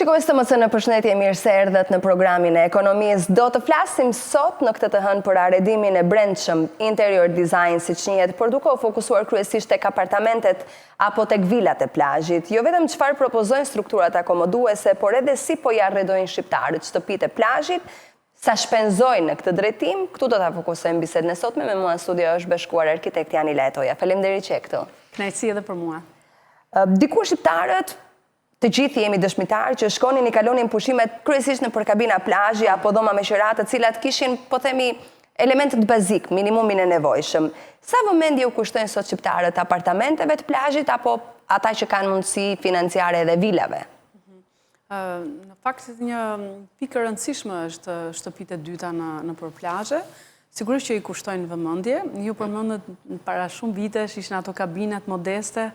Shikojës të mësë në përshëndetje, mirë se erdhët në programin e ekonomisë. Do të flasim sot në këtë të hënë për arredimin e brendshëm interior design si që njët, por duke u fokusuar kryesisht tek apartamentet apo tek vilat e plazhit. Jo vetëm çfarë propozojnë strukturat akomoduese, por edhe si po i arredojnë shqiptarët shtëpitë e plazhit, sa shpenzojnë në këtë drejtim. Këtu do ta fokusojmë bisedën e sotme. Me mua në studio është bashkuar arkitekt Jani Letoja. Faleminderit që je këtu. Kënaqësi edhe për mua. Dikur shqiptarët të gjithë jemi dëshmitarë që shkonin i kalonin pushimet kryesisht në përkabina plazhi apo dhoma me qiratë, të cilat kishin, po themi, elementet bazik, minimumin e nevojshëm. Sa vëmendje u kushtojnë sot shqiptarët apartamenteve të plazhit apo ata që kanë mundësi financiare edhe vilave? Në fakt një pikë e rëndësishme është shtëpitë e dyta në plazhe. Sigurisht që i kushtojnë vëmendje. Ju përmendët para shumë vitesh ishin ato kabinat modeste,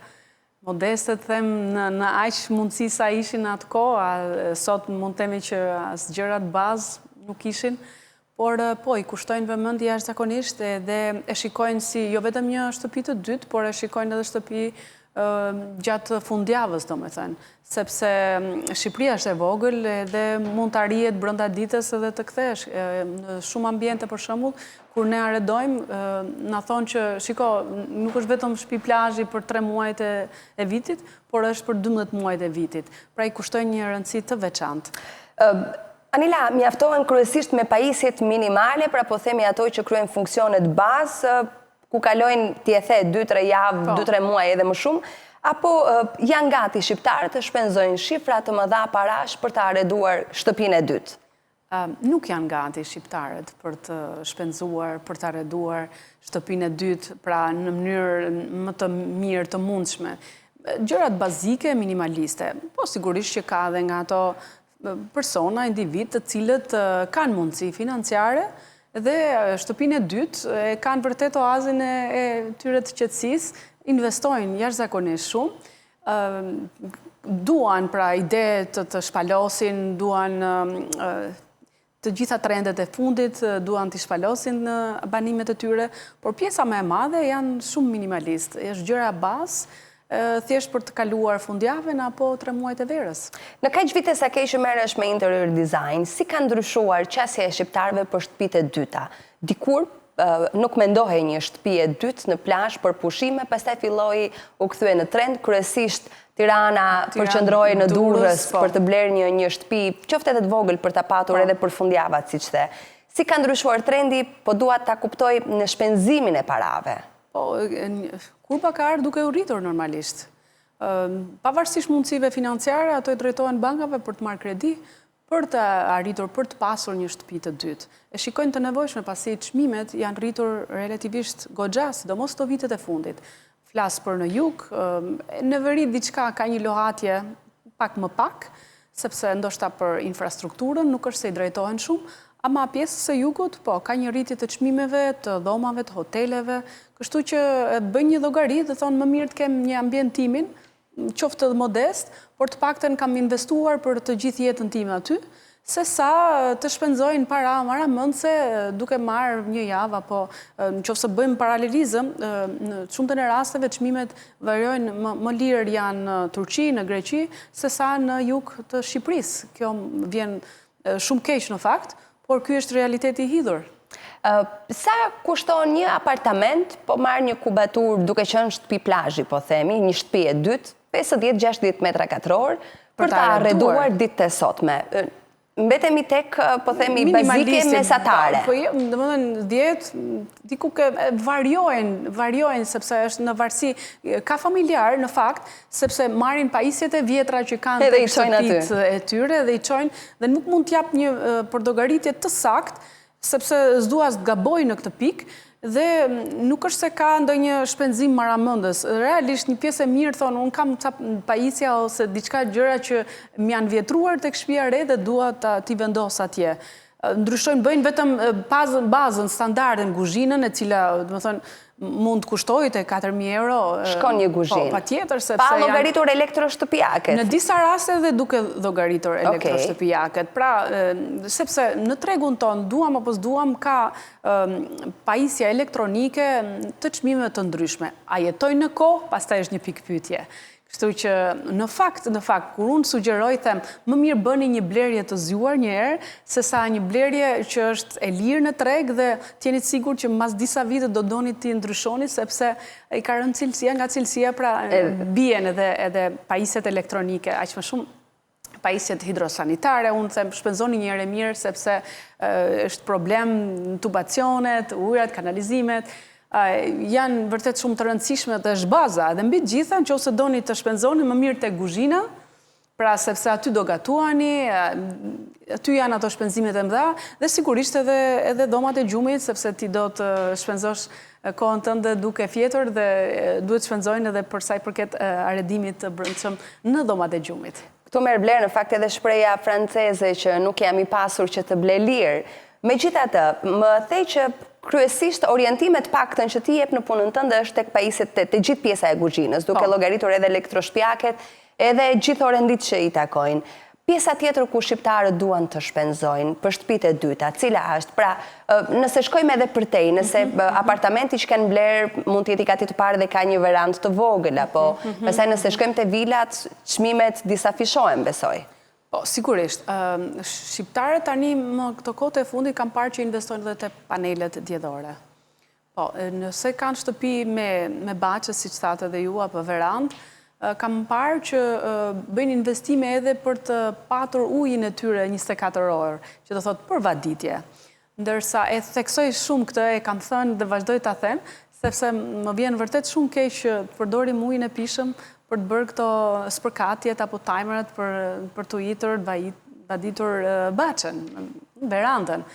them në aq mundësi sa ishin atë kohë, sot mund të themi që as gjërat bazë nuk ishin, por po i kushtojnë vëmendje jashtëzakonisht dhe e shikojnë si jo vetëm një shtëpi të dytë, por e shikojnë edhe shtëpi gjatë fundjavës, domethënë, sepse Shqipëria është e vogël dhe mund të arrihet brenda ditës edhe të kthesh. Në shumë ambiente, për shembull, kur ne arredojmë, na thonë që shiko, nuk është vetëm shtëpi plazhi për 3 muajt e vitit, por është për 12 muajt e vitit. Pra i kushtojnë një rëndësi të veçantë. Anila, mjaftohen kryesisht me pajisjet minimale, pra po themi ato që kryejnë funksionet bazë, ku kalojnë tjethe 2-3 javë, 2-3 muaj edhe më shumë, apo janë gati shqiptarët të shpenzojnë shifra të mëdha parash për të arreduar shtëpinë e dytë? Nuk janë gati shqiptarët për të shpenzuar, për të arreduar shtëpinë e dytë, pra në mënyrë më të mirë të mundshme. Gjërat bazike, minimaliste, po sigurisht që ka edhe nga ato persona, individ të cilët kanë mundësi financiare dhe shtëpinë e dytë kanë vërtet oazin e tyre të qetësisë, investojnë jashtëzakonisht shumë, duan pra ide të shpalosin, duan të gjitha trendet e fundit, duan të shpalosin në banimet e tyre, por pjesa më e madhe janë shumë minimalist, është gjëra bazë, thjesht për të kaluar fundjavën apo 3 muajt e verës. Në kaq vite sa ke që merresh me interior design, si ka ndryshuar qasja e shqiptarëve për shtëpitë e dyta? Dikur nuk mendohej një shtëpi e dytë në plazh për pushime, pastaj filloi u kthye në trend, kryesisht Tirana përqendroi në Durrës për të blerë një shtëpi, qoftë edhe të vogël për ta patur edhe për fundjavat, siç the. Si ka ndryshuar trendi, po dua ta kuptoj në shpenzimin e parave? Po, kurba ka ardhur duke u rritur normalisht. Pavarësisht mundësive financiare, ato i drejtohen bankave për të marrë kredi, për të arritur, për të pasur një shtëpi të dytë. E shikojnë të nevojshme pasi çmimet janë rritur relativisht goxha, sidomos këto vitet e fundit. Flas për në jug, në veri diçka ka një lohatje pak më pak, sepse ndoshta për infrastrukturën nuk është se i drejtohen shumë, ama pjesës e jugut, po, ka një rritje të çmimeve, të dhomave, të hoteleve, kështu që bëjnë një llogari dhe thonë më mirë të kem një ambientimin, qoftë edhe modest, por të paktën kam investuar për të gjithë jetën time aty, se sa të shpenzojnë para maramendse duke marrë një javë, apo nëse bëjmë paralelizëm, në shumtën e rasteve çmimet variojnë më lirë janë në Turqi, në Greqi, se sa në jug të Shqipërisë. Kjo vjen shumë keq në fakt, por ky është realiteti i hidhur. Sa kushton një apartament, po marrë një kubatur duke qenë shtëpi plazhi, po themi, një shtëpi e dytë, 50-60 metra katror, për të arreduar ditët e sotme. Mbetemi tek, po themi, bazike mesatare. Po, domethënë 10, diku variojnë sepse është në varësi, ka familjar në fakt, sepse marrin pajisjet e vjetra që kanë tek shtëpitë e tyre dhe i çojnë dhe nuk mund t'jap një përdogaritje të saktë, sepse s'dua të gaboj në këtë pikë, dhe nuk është se ka ndonjë shpenzim maramendës. Realisht një pjesë e mirë thonë, unë kam ca pajisja ose diçka gjëra që më janë vjetruar tek shtëpia e re dhe dua t'i vendos atje. Ndryshojnë, bëjnë vetëm bazën standarde në kuzhinën, e cila, domethënë, mund të kushtojë te 4.000 euro. Shkon një kuzhinë. Po, patjetër, sepse pa llogaritur elektroshtëpiaket. Në disa raste edhe duke llogaritur elektroshtëpiaket. Pra, sepse në tregun ton duam apo s'duam ka pajisja elektronike të çmimeve të ndryshme. A jetojnë në kohë? Pastaj është një pikë pyetje. Kështu që në fakt, kur unë sugjeroj, them, më mirë bëni një blerje të zgjuar një herë, se sa një blerje që është e lirë në treg dhe t'jeni të sigurt që mas disa vite do doni t'i ndryshoni, sepse i ka rënë cilësia nga cilësia, pra bien edhe pajisjet elektronike, aq më shumë pajisjet hidrosanitare, unë them shpenzoni një herë mirë, sepse është problem në tubacionet, ujrat, kanalizimet, janë vërtet shumë të rëndësishme dhe është baza. Dhe mbi gjitha, nëse doni të shpenzoni më mirë tek kuzhina, pra sepse aty do gatuani, aty janë ato shpenzimet e mëdha, dhe sigurisht edhe dhomat e gjumit, sepse ti do të shpenzosh kohën tënde duke fjetur dhe duhet shpenzojnë edhe për sa i përket arredimit të brendshëm në dhomat e gjumit. Këtu merr vlerë në fakt edhe shpreha franceze që nuk jam i pasur që të ble lirë. Megjithatë, më thej që kryesisht orientimet paktën që ti jep në punën tënde është tek pajisjet të gjithë pjesa e kuzhinës, duke llogaritur edhe elektroshpjaket, edhe gjithë orendit që i takojnë. Pjesa tjetër ku shqiptarët duan të shpenzojnë, për shtëpitë e dyta, cila është? Pra, nëse shkojmë edhe për tej, nëse apartamenti që kanë vlerë mund të jetë i gati të parë dhe ka një verandë të vogël, apo pastaj nëse shkojmë te vilat, çmimet disa fishohen, besoj. Po, sigurisht. Shqiptarët tani më këto kohë e fundit kanë parë që investojnë edhe te panelet diellore. Po, nëse kanë shtëpi me baçë, siç thatë edhe ju, apo verandë, kam parë që bëjnë investime edhe për të patur ujin e tyre 24 orë, që do thotë për vaditje. Ndërsa e theksoj shumë këtë, e kam thënë dhe vazhdoj ta them, sepse më vjen vërtet shumë keq që të përdorim ujin e pishëm për të bërë këto spërkatjet apo timeret për të vaditur baçën, verandën.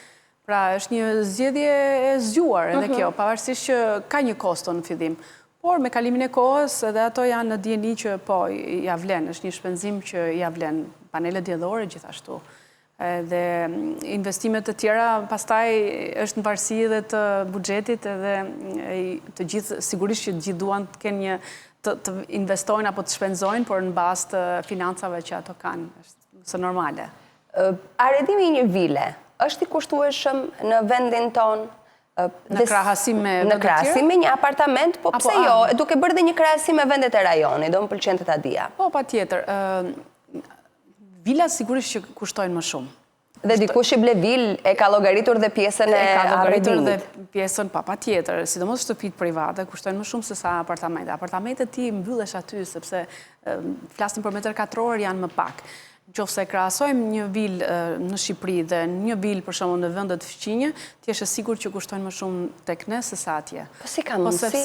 Pra, është një zgjedhje e zgjuar edhe kjo, pavarësisht që ka një kosto në fillim. Por me kalimin e kohës edhe ato janë në dieni që po ja vlen, është një shpenzim që ja vlen, panelet diellore gjithashtu. Dhe investimet të tjera pastaj është në varësi edhe të buxhetit edhe të gjithë, sigurisht që të gjithë duan të kenë një të investojnë apo të shpenzojnë, por në bazë të financave që ato kanë, është normale. Arredimi i një vile është i kushtueshëm në vendin ton? Në krahasim me vendet tjera? Në krahasim me një apartament, po pse jo, duke bërë dhe një krahasim me vendet e rajonit, do më pëlqen të ta dija. Po, patjetër. Vilat sigurisht që kushtojnë më shumë. Dhe dikush i ble vil e ka llogaritur dhe pjesën e arredimit. E ka llogaritur dhe pjesën patjetër, sidomos shtëpitë private kushtojnë më shumë se sa apartamente. Apartamentet ti mbyllesh aty sepse flasim për metër katror janë më pak. Nëse krahasojmë një vil në Shqipëri dhe një vil për shembull në vendet fqinje, ti je sigurt që kushtojnë më shumë tek ne se sa atje. Po si ka mundësi?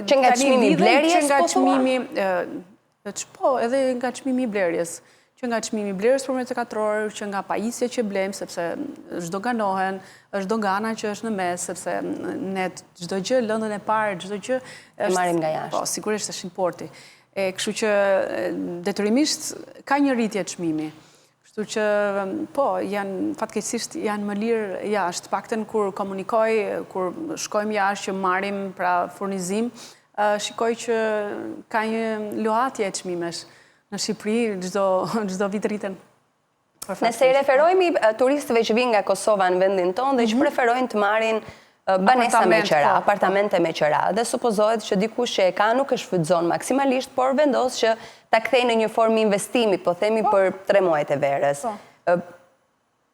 Që nga çmimi i blerjes, po edhe nga çmimi i blerjes. Që nga çmimi i blerjes për metër katror, që nga pajisja që blejmë, sepse zhdoganohen, është dogana që është në mes, sepse ne çdo gjë, lëndën e parë, çdo gjë e marrim nga jashtë. Po, sigurisht është importi. Kështu që detyrimisht ka një rritje çmimi. Kështu që po, fatkeqësisht janë më lirë jashtë, paktën kur komunikoj, kur shkojmë jashtë që marrim pra furnizim, shikoj që ka një lohatje e çmimesh. Në Shqipëri, çdo vit rriten. Nëse i referojmë turistëve që vinë nga Kosova në vendin tonë dhe që preferojnë të marrin banesa me qera, apartamente me qera, dhe supozohet që dikush që e ka nuk e shfrytëzon maksimalisht, por vendos që ta kthejë në një formë investimi, po themi për 3 muajt e verës.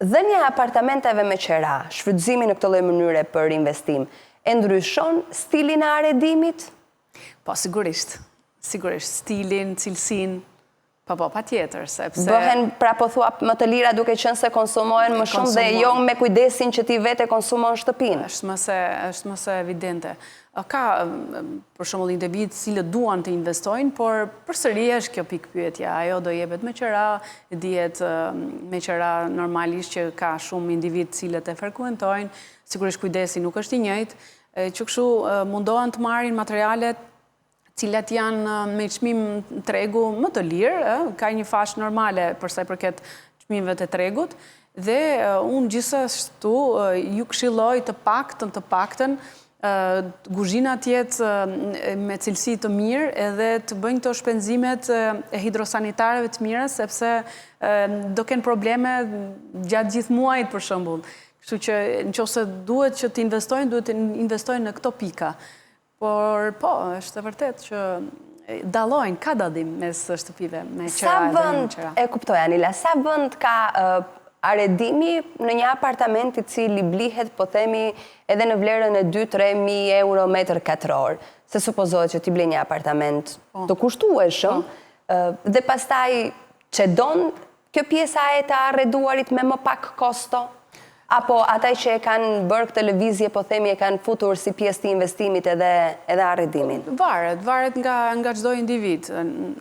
Dhënia e apartamenteve me qera, shfrytëzimi në këtë lloj mënyre për investim, e ndryshon stilin e arredimit? Po, sigurisht. Sigurisht, stilin, cilësinë. Po, patjetër, sepse... Bëhen, pra po thua, më të lira duke qenë se konsumohen më shumë dhe jo me kujdesin që ti vete konsumon shtëpinë. Është mëse evidente. Ka, për shembull, individ cilët duan të investojnë, por përsëri është kjo pikë pyetja. Ajo do jepet me qera, dihet me qera normalisht që ka shumë individ cilët e frekuentojnë, sigurisht kujdesi nuk është i njëjtë, që kështu mundohen të marrin materialet cilat janë me çmim tregu më të lirë, ka një fashë normale për sa i përket çmimeve të tregut, dhe unë gjithashtu ju këshilloj të paktën kuzhina të jetë me cilësi të mirë edhe të bëjnë këto shpenzimet e hidrosanitareve të mira, sepse do kenë probleme gjatë gjithë muajit për shembull. Kështu që nëse duhet që të investojnë në këto pika. Por po, është e vërtet që dalojnë, ka dallim mes shtëpive me Sa qera dhe me vend, qera. e kuptoj Anila, sa vend ka arredimi në një apartament I cili blihet, po themi, edhe në vlerën e 2-3.000 euro metër katror, se supozohet që ti ble një apartament të kushtueshëm, dhe pastaj që don kjo pjesa e të arreduarit me më pak kosto? Apo ata që e kanë bërë këtë lëvizje, po themi e kanë futur si pjesë të investimit edhe arredimin? Varet nga çdo individ.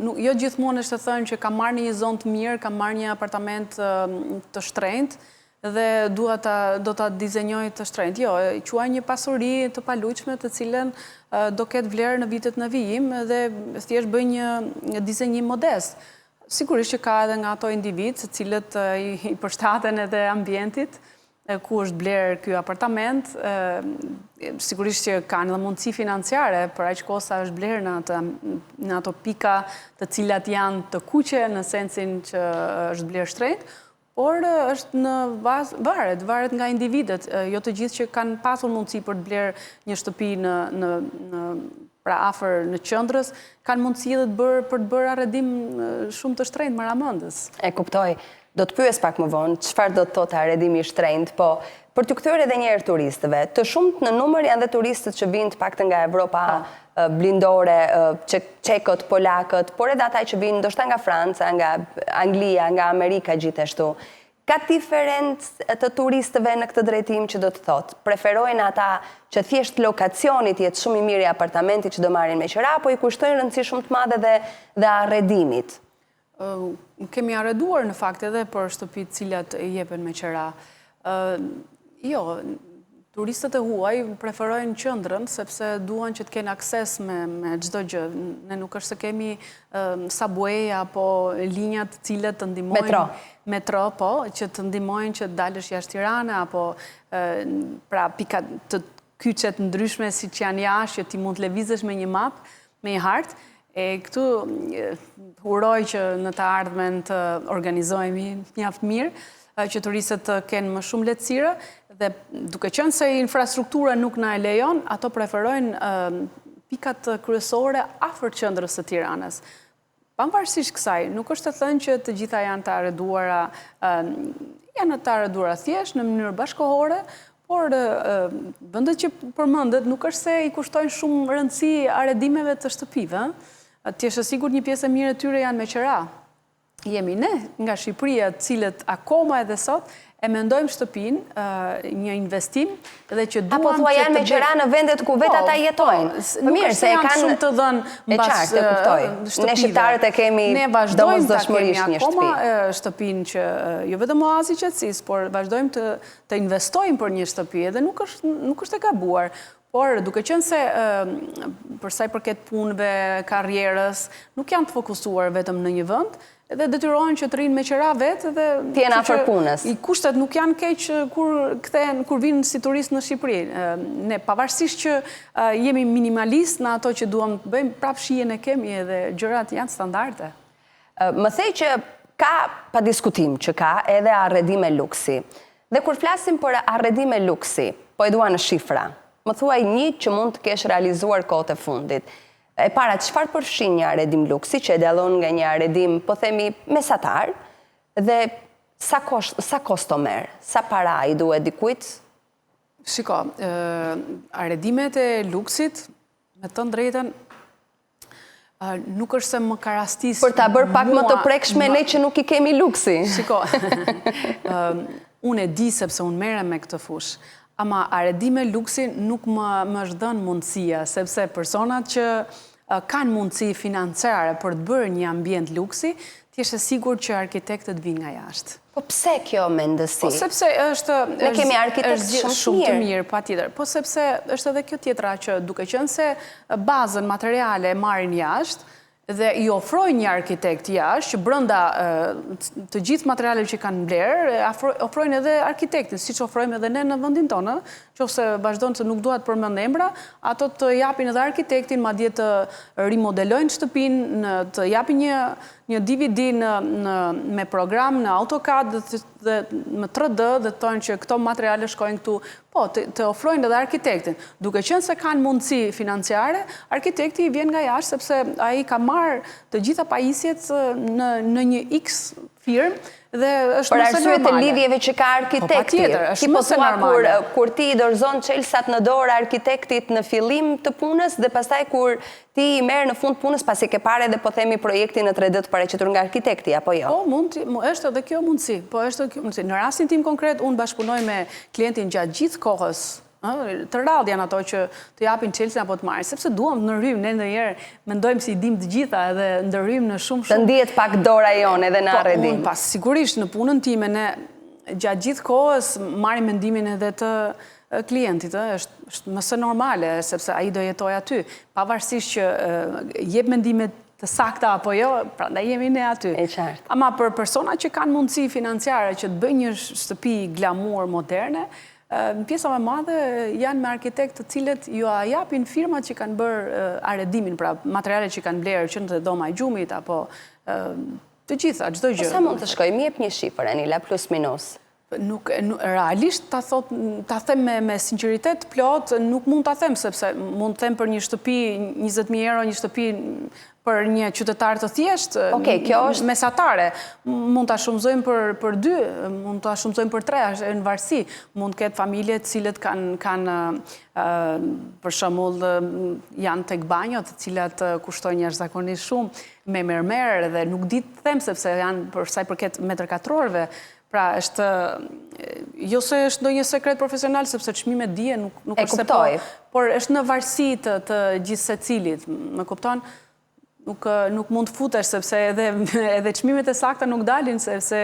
Jo gjithmonë është të thënë që ka marrë një zonë të mirë, ka marrë një apartament të shtrenjtë dhe do ta dizenjoj të shtrenjtë. Jo, quaj një pasuri të paluajtshme të cilën do ketë vlerë në vitet në vijim dhe thjesht bëj një dizenjim modest. Sigurisht që ka edhe nga ato individ, të cilët I përshtaten edhe ambientit, ku është blerë ky apartament, sigurisht që kanë edhe mundësi financiare, për aq kohë sa është blerë në ato pika të cilat janë të kuqe në sensin që është blerë shtrenjtë, por është në bazë, varet nga individet, jo të gjithë që kanë pasur mundësi për të blerë një shtëpi pra afër në qendrës, kanë mundësi edhe për të bërë arredim shumë të shtrenjtë maramëndës. E kuptoj. Do të pyes pak më vonë, çfarë do të thotë arredimi I shtrenjtë, po për t'u kthyer edhe një herë turistëve, të shumt në numër janë dhe turistët që vinë të paktën nga Evropa blindore, çekët, polakët, por edhe ata që vinë ndoshta nga Franca, nga Anglia, nga Amerika gjithashtu. Ka diferencë të turistëve në këtë drejtim që do të thotë? Preferojnë ata që thjesht lokacioni të jetë shumë I mirë I apartamentit që do marrin me qira, apo I kushtojnë rëndësi shumë të madhe dhe arredimit? Kemi arreduar në fakt edhe për shtëpit cilat jepen me qera. Jo, turistët e huaj preferojnë qendrën sepse duan që të kenë akses me çdo gjë. Ne nuk është se kemi subway apo linjat të cilat të ndihmojnë metro, po, që të ndihmojnë që të dalësh jashtë Tiranës apo pra pika të kyçet ndryshme siç janë jashtë që ti mund të lëvizësh me një map, me një hartë. E këtu uroj që në të ardhmen të organizohemi mjaft mirë, që turistët të kenë më shumë lehtësire dhe duke qenë se infrastruktura nuk na e lejon, ato preferojnë pikat kryesore afër qendrës së Tiranës. Pavarësisht kësaj, nuk është të thënë që të gjitha janë të arreduara, janë të arreduara thjesht në mënyrë bashkëkohore, por vendet që përmendet nuk është se I kushtojnë shumë rëndësi arredimeve të shtëpive. Ti je sigur një pjesë e mirë e tyre janë me qera. Jemi ne nga Shqipëria, të cilët akoma edhe sot e mendojmë shtëpinë një investim dhe që duam apo thua janë me qera në vendet ku vetë ata jetojnë. Mirë, se janë shumë të dhënë mbas shtëpive. Ne shqiptarët e kemi domosdoshmërisht një shtëpi. Shtëpinë që jo vetëm oazi qetësisë, por vazhdojmë të investojmë për një shtëpi dhe nuk është e gabuar. Por duke qenë se për sa I përket punëve, karrierës, nuk janë të fokusuar vetëm në një vend, edhe detyrohen që të rinë me qera vetë dhe të jenë afër punës. I kushtet nuk janë keq kur vinë si turist në Shqipëri. Ne pavarësisht që jemi minimalist në ato që duam të bëjmë, prapë shijen e kemi edhe gjërat janë standarde. Më thej që ka pa diskutim që ka edhe arredime luksi. Dhe kur flasim për arredime luksi, po e dua në shifra. Më thuaj një që mund të kesh realizuar kohët e fundit. E para, çfarë përfshin një arredim luksi që e dallon nga një arredim, po themi, mesatar, dhe sa kosto merr, sa para I duhet dikujt? Shiko, arredimet e luksit, me të drejtën, nuk është se më karastis... Për ta bërë pak më të prekshme ne që nuk I kemi luksi. Shiko, unë e di sepse unë merrem me këtë fushë. Ama arredime luksi nuk më është dhënë mundësia, sepse personat që kanë mundësi financiare për të bërë një ambient luksi, ti je sigur që arkitektët vinë nga jashtë. Po pse kjo mendësi? Po sepse ne kemi arkitektë shumë të mirë, patjetër. Po sepse është edhe kjo tjetra që duke qenë se bazën materiale e marrin jashtë, dhe I ofrojnë një arkitekt jashtë që brenda të gjithë materialet që kanë blerë, ofrojnë edhe arkitektin, siç ofrojmë edhe ne në vendin tonë, qofse vazhdon se nuk duat përmend emra, ato të japin edhe arkitektin, madje të rimodelojnë shtëpinë, të japin një DVD me program në AutoCAD dhe më 3D dhe të tonë që këto materiale shkojnë këtu, po, të ofrojnë edhe arkitektin. Duke qenë se kanë mundësi financiare, arkitekti vjen nga jashtë, sepse ai ka marrë të gjitha pajisjet në një X firmë, dhe është për mëse arsye të normale. lidhjeve që ka arkitekti. Është mëse normale. Kur ti i dorëzon çelsat në dorë arkitektit në fillim të punës dhe pastaj kur ti i merr në fund punës pasi ke parë edhe po themi projektin në 3D të paraqitur nga arkitekti apo jo? Po, është edhe kjo mundësi. Po, është edhe kjo mundësi. Në rastin tim konkret, unë bashkëpunoj me klientin gjatë gjithë kohës. Të rrallë janë ato që të japin Chelsea apo të marrin, sepse duam të ndërhyjmë, ne ndonjëherë mendojmë si i dim të gjitha edhe ndërhyjmë në shumë. Të ndihet pak dora jonë edhe në arredim. Po, sigurisht në punën time ne gjatë gjithë kohës marrim mendimin edhe të klientit, është mëse normale, sepse ai do jetoj aty, pavarësisht që jep mendimet të sakta apo jo, prandaj jemi ne aty. E qartë. Ama për persona që kanë mundësi financiare që të bëjnë një shtëpi glamour moderne, pjesa më madhe janë me arkitekt të cilët ju a japin firmat që kanë bërë arredimin, pra materialet që kanë blerë që në dhoma e gjumit, apo të gjitha, çdo gjë. Sa mund të shkojmë, jep një shifër, Anila, plus minus? Realisht ta them me sinqeritet plot, nuk mund ta them, sepse mund të them për një shtëpi 20.000 euro, një shtëpi për një qytetar të thjesht, mesatare. Mund ta shumëzojmë për 2, mund ta shumëzojmë për 3, është në varësi. Mund ketë familje të cilët kanë për shembull janë tek banjot, të cilat kushtojnë jashtëzakonisht shumë, me mermer dhe nuk di të them sepse janë për sa i përket metër katrorëve. Pra, është, jo se është ndonjë sekret profesional, sepse çmimet dije nuk është se po, por është në varësi të gjithë secilit, më kupton? Nuk mund të futesh, sepse edhe çmimet e sakta nuk dalin, sepse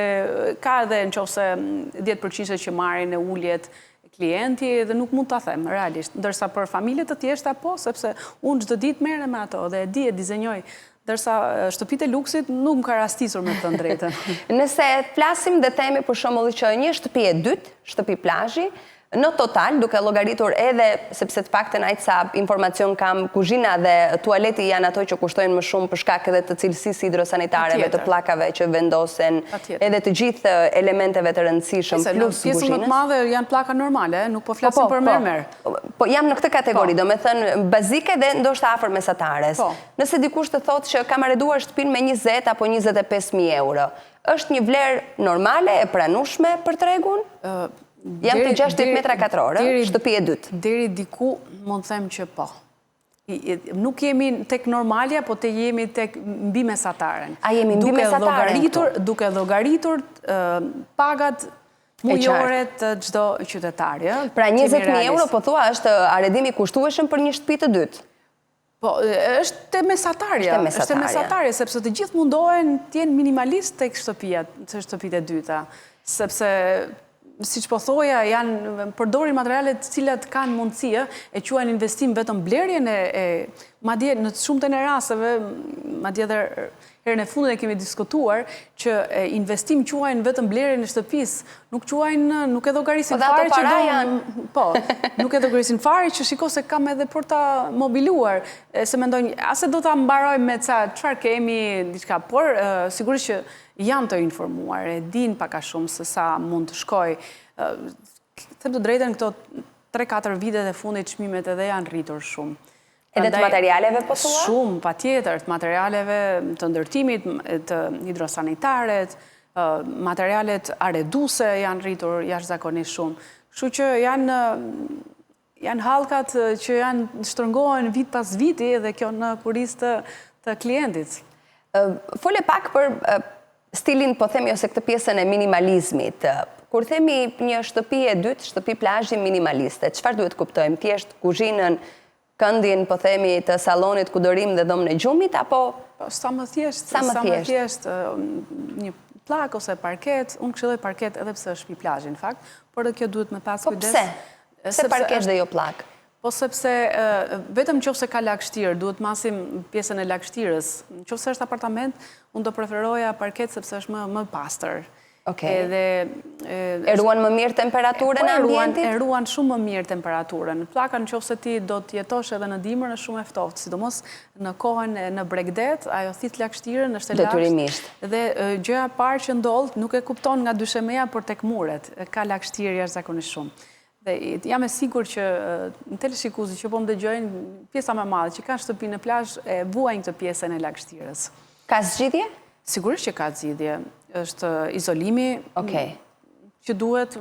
ka edhe nëse 10% që marrin e uljet klienti dhe nuk mund ta them realisht. Ndërsa për familje të thjeshta po, sepse unë çdo ditë merrem me ato dhe e di e dizenjoj. Ndërsa shtëpitë e luksit nuk më ka rastisur me të drejtën. Nëse flasim dhe themi për shembull që një shtëpi e dytë, shtëpi plazhi, në total, duke llogaritur edhe, sepse të paktën aq sa informacion kam, kuzhina dhe tualeti janë ato që kushtojnë më shumë për shkak edhe të cilësisë hidrosanitareve, të pllakave që vendosen, edhe të gjithë elementeve të rëndësishëm plus kuzhinës. Pjesën më të madhe janë pllaka normale, nuk po flasim për mermer. Po jam në këtë kategori, domethënë bazike dhe ndoshta afër mesatares. Nëse dikush të thotë që kam arrenduar shtëpinë me 20 apo 25.000 euro, është një vlerë normale e pranueshme për tregun? Jam të 60 metra katrore, shtëpi e dytë. Deri diku mund të them që po. Nuk jemi tek normalja, po te jemi tek mbi mesataren. A jemi mbi mesataren? Duke llogaritur pagat mujore të çdo qytetari. Pra 20.000 euro po thua është arredimi kushtueshëm për një shtëpi të dytë? Po, është te mesatarja. Është te mesatarja, sepse të gjithë mundohen të jenë minimalist tek shtëpitë e dyta. Sepse siç po thoja, përdorin materiale të cilat kanë mundësi, e quajnë investim vetëm blerjen madje në shumtën e rasteve, madje edhe herën e fundit e kemi diskutuar që investim quajnë vetëm blerjen e shtëpisë, nuk e llogarisin fare që po, nuk e llogarisin fare që shiko se kam edhe për ta mobiluar, se mendojnë ase do ta mbaroj me çfarë kemi diçka, por sigurisht që janë të informuar, e din pak a shumë se sa mund të shkoj. Them të drejtën, këto 3-4 vitet e fundit çmimet edhe janë rritur shumë. Edhe të materialeve po thua? Shumë, patjetër, të materialeve të ndërtimit, të hidrosanitaret, materialet arreduese janë rritur jashtëzakonisht shumë. Kështu që janë hallkat që janë shtrëngohen vit pas viti dhe kjo në kurisë të klientit. Fole pak për stilin, po themi, ose këtë pjesën e minimalizmit. Kur themi një shtëpi e dytë, shtëpi plazhi minimaliste, çfarë duhet kuptojmë? Thjesht kuzhinën, këndin, po themi, të sallonit ku dorim dhe dhomën e gjumit, apo? Sa më thjesht, një plak ose parket, unë këshilloj parket edhe pse është shtëpi plazhi, në fakt, por edhe kjo duhet me pas kujdes. Po pse? Pse parket dhe jo plak? Po sepse vetëm nëse ka lagështirë, duhet masim pjesën e lagështirës. Nëse është apartament, unë do preferoja parket sepse është më pastër. E ruan më mirë temperaturën e ambientit? E ruan shumë më mirë temperaturën. Plaka në qoftë se ti do të jetosh edhe në dimër është shumë eftoft, sidomos në kohën në Bregdet, ajo thith lagështirën është e lashtë. Detyrimisht. Dhe gjëja parë që ndodh nuk e kupton nga dyshemeja, por tek muret, ka lagështirë jashtëzakonisht shumë. Dhe jam e sigur që në teleshikuesi që po më dëgjojnë, pjesa më e madhe që kanë shtëpi në plazh e vuajnë këtë pjesën e lagështirës. Ka zgjidhje? Sigurisht që ka zgjidhje. Është izolimi që duhet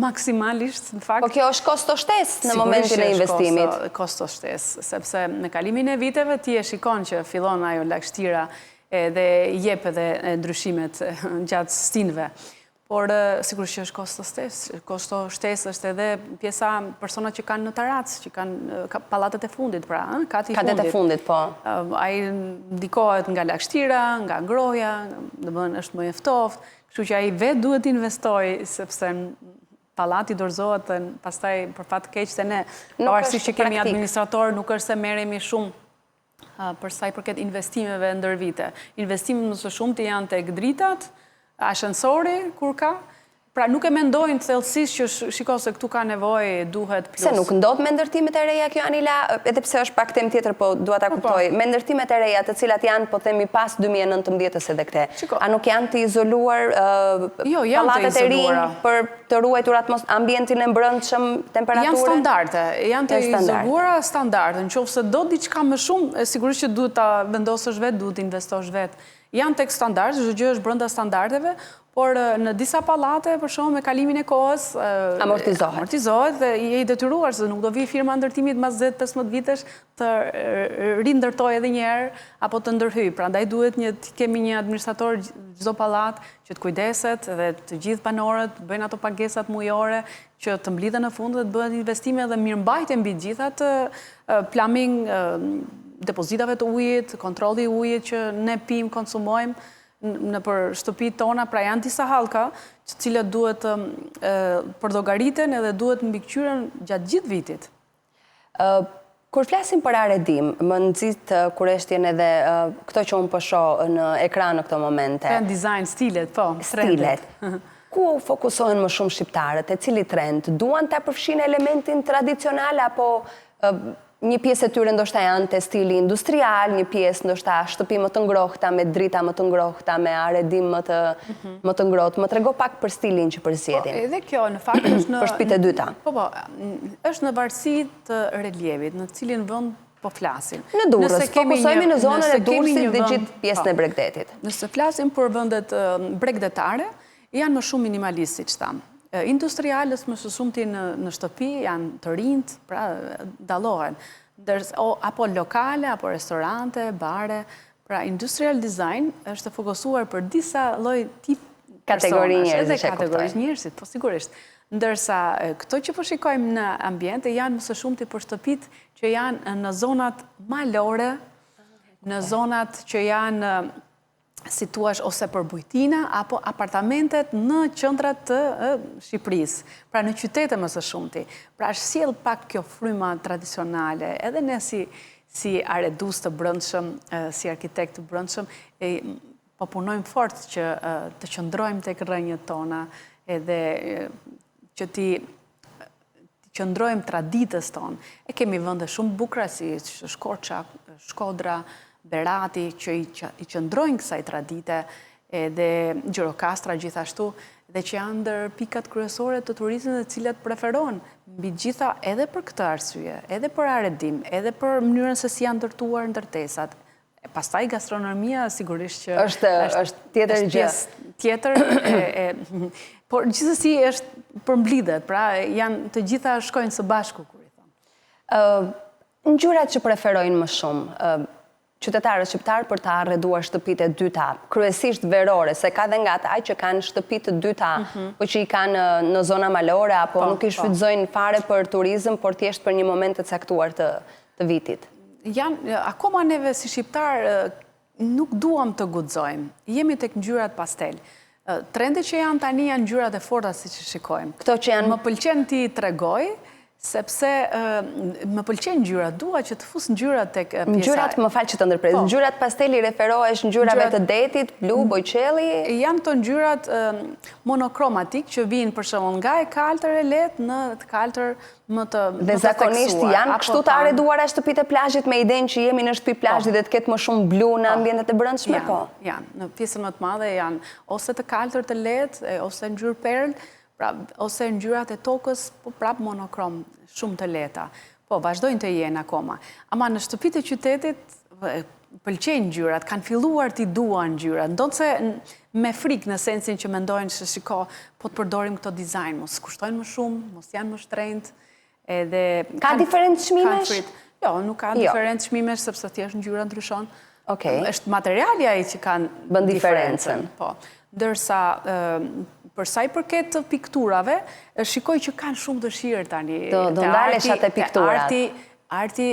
maksimalisht, në fakt. Po kjo është kosto-shtes në momentin e investimit? Sigurisht që është kosto-shtes, sepse në kalimin e viteve ti e shikon që fillon ajo lagështira dhe jep edhe ndryshimet gjatë stinëve. Por sigurisht që është kosto-shtes është edhe pjesa persona që kanë në tarac, që kanë pallatet e fundit, pra, kati i fundit. Katet e fundit, po. Ai ndikohet nga lagështira, nga ngroja, domethënë është më eftoft, kështu që ai vetë duhet investoj sepse pallati dorëzohet pastaj për fat keq se ne, pavarësisht që kemi administrator, nuk është se merremi shumë për sa i përket investimeve ndër vite. Investimet më së shumti janë tek dritat, ashensori, kur ka, pra nuk e mendojnë thellësisht që shiko se këtu ka nevojë, duhet plus. Se nuk ndodh me ndërtimet e reja kjo, Anila, edhe pse është pak temë tjetër, po dua ta kuptoj. Me ndërtimet e reja të cilat janë, po themi pas 2019 edhe këte, a nuk janë të izoluar pallatet e rinj për të ruajtur ambientin e mbrëmshëm, temperaturën? Janë të izoluara standarde. Nëse do diçka më shumë, sigurisht që duhet ta vendosësh vetë, duhet të investosh vetë. Janë tek standarde, çdo gjë është brenda standardeve, por në disa pallate, për shembull, me kalimin e kohës amortizohet dhe je i detyruar se nuk do vi firma ndërtimit mas 10-15 vitesh të rindërtojë edhe një herë apo të ndërhyjë. Prandaj duhet kemi një administrator çdo pallat që të kujdeset dhe të gjithë banorët bëjnë ato pagesat mujore që të mblidhen në fund dhe të bëhen investime dhe mirëmbajtje mbi të gjithat plumbing, depozitave të ujit, kontrolli i ujit që ne pim, konsumojmë në për shtëpitë tona, pra janë disa hallka të cilat duhet përdogariten edhe duhet mbikëqyren gjatë gjithë vitit. Kur flasim për aredim, më nxit kurreshtjen edhe këto që unë po shoh në ekran në këto momente. Janë dizajn, stilet, po. Stilet. Ku fokusohen më shumë shqiptarët, e cili trend? Duan ta përfshin elementin tradicional apo një pjesë e tyre ndoshta janë te stili industrial, një pjesë ndoshta shtëpi më të ngrohta, me drita më të ngrohta, me aredim më të ngrohtë. Më trego pak për stilin që përzgjedhin. Edhe kjo në fakt është në për shtëpitë e dyta. Po, është në varësi të relievit, në cilin vend po flasim. Në Durrës, fokusohemi në zonën e Durrësit dhe gjithë pjesën e Bregdetit. Nëse flasim për vendet bregdetare, janë më shumë minimalist, siç tham. Industrialës më së shumti në shtëpi janë të rinjt, pra dallohen. Apo lokale, apo restorante, bare. Pra industrial design është fokusuar për disa lloj tip kategori njerëzish. Edhe kategorisë njerëzit, po sigurisht. Ndërsa këto që po shikojmë në ambiente janë më së shumti për shtëpitë që janë në zonat malore, në zonat që janë situash ose për bujtina, apo apartamentet në qendrat të Shqipërisë, pra në qytete më së shumti. Pra është sjell pak kjo fryma tradicionale, edhe ne si aredus të brendshëm, si arkitekt të brendshëm, po punojmë fort që të qëndrojmë tek rrënjët tona, edhe që ti qëndrojmë traditës tonë. E kemi vende shumë bukura si Shkorça, Shkodra, Berati, që i qëndrojnë kësaj tradite, dhe Gjirokastra gjithashtu, dhe që janë ndër pikat kryesore të turizmit të cilat preferohen mbi gjitha edhe për këtë arsye, edhe për aredim, edhe për mënyrën se si janë ndërtuar ndërtesat. Pastaj gastronomia sigurisht që është tjetër gjë. Tjetër, por gjithsesi është përmblidhet, pra janë të gjitha shkojnë së bashku, kur i them. Ngjyrat që preferojnë më shumë qytetarët shqiptar për të arreduar shtëpitë e dyta, kryesisht verore, se ka dhe nga ata që kanë shtëpitë të dyta, po që i kanë në zona malore, apo nuk i shfrytëzojnë fare për turizëm, por thjesht për një moment të caktuar të vitit. Akoma neve si shqiptar nuk duam të guxojmë. Jemi tek ngjyrat pastel. Trendet që janë tani janë ngjyrat e forta siç i shikojmë. Këto që janë më pëlqen ti tregoj Sepse më pëlqen ngjyrat, dua që të fus ngjyrat tek pjesa. Ngjyrat, më fal që të ndërpres, ngjyrat pasteli referohesh ngjyrave të detit, blu, bojqelli? Janë këto ngjyrat monokromatik që vijnë për shembull nga e kaltër e lehtë në të kaltër më të theksuar. Dhe zakonisht janë kështu të arreduara shtëpitë e plazhit me idenë që jemi në shtëpi plazhi dhe të ketë më shumë blu në ambientet e brendshme, po. Janë, në pjesën më të madhe janë ose të kaltër të lehtë, ose ngjyrë perl, ose ngjyrat e tokës, po prapë monokrom, shumë të lehta. Po, vazhdojnë të jenë akoma. Ama në shtëpitë e qytetit pëlqejnë ngjyrat, kanë filluar t'i duan ngjyrat. Ndonë se me frikë në sensin që mendojnë që shiko, po të përdorim këto dizajn, mos kushtojnë më shumë, mos janë më shtrenjtë. Ka diferencë çmimesh? Jo, nuk ka diferencë çmimesh, sepse thjesht ngjyra ndryshon. Është materiali ai që kanë bën diferencën. Po, ndërsa për sa i përket të pikturave, shikoj që kanë shumë dëshirë tani. Do ndalesha te pikturat. Arti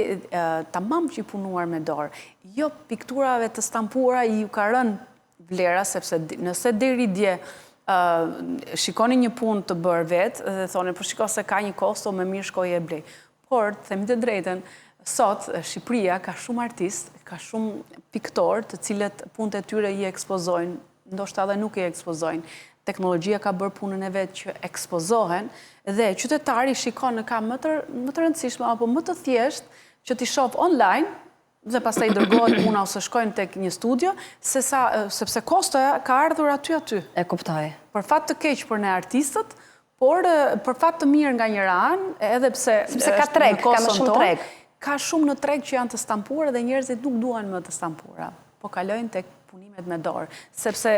tamam që i punuar me dorë. Jo pikturave të stampuara i ju ka rënë vlera, sepse nëse deri dje shikoni një punë të bërë vetë dhe thoni, po shiko se ka një kosto, me mirë shkoj e blej. Por, themi të drejten, sot Shqipëria ka shumë artist, ka shumë piktor të cilët punët e tyre i ekspozojnë, ndoshta edhe nuk i ekspozojnë. Teknologjia ka bërë punën e vetë që ekspozohen dhe qytetari shikon në ka më të rëndësishme apo më të thjesht që t'i shop online dhe pastaj dërgohet puna ose shkojnë tek një studio, sepse kostoja ka ardhur aty. E kuptoj. Për fat të keq për ne artistët, por për fat të mirë nga njëra anë, edhe pse ka treg, ka më shumë treg. Ka shumë në treg që janë të stampuara dhe njerëzit nuk duan më të stampuara, po kalojnë tek punimet me dorë, sepse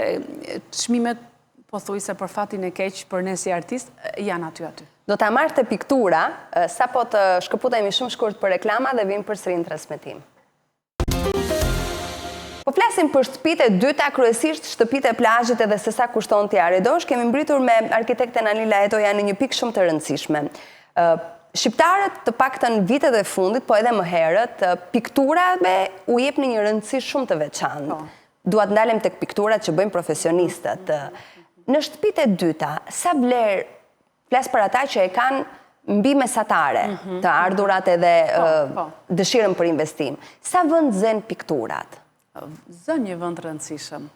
çmimet po thuj se për fatin e keq për ne si artist, janë aty. Do ta marrë të piktura, sa po të shkëputemi shumë shkurt për reklama dhe vim përsëri në transmetim. Po flasim për shtëpitë e dyta, kryesisht shtëpitë e plazhit edhe se sa kushton t'i arredosh, kemi mbritur me arkitekten Anila Etoja në një pikë shumë të rëndësishme. Shqiptarët të paktën vitet e fundit, po edhe më herët, pikturave u jep në një rëndësi shumë të veçantë. Duat ndalem tek pikturat që bëjnë profesionistët. Në shtëpitë e dyta, sa vlerë flas për ata që e kanë mbi mesatare, të ardhurat edhe dëshirën për investim. Sa vend zën pikturat? Zën një vend rëndësishëm,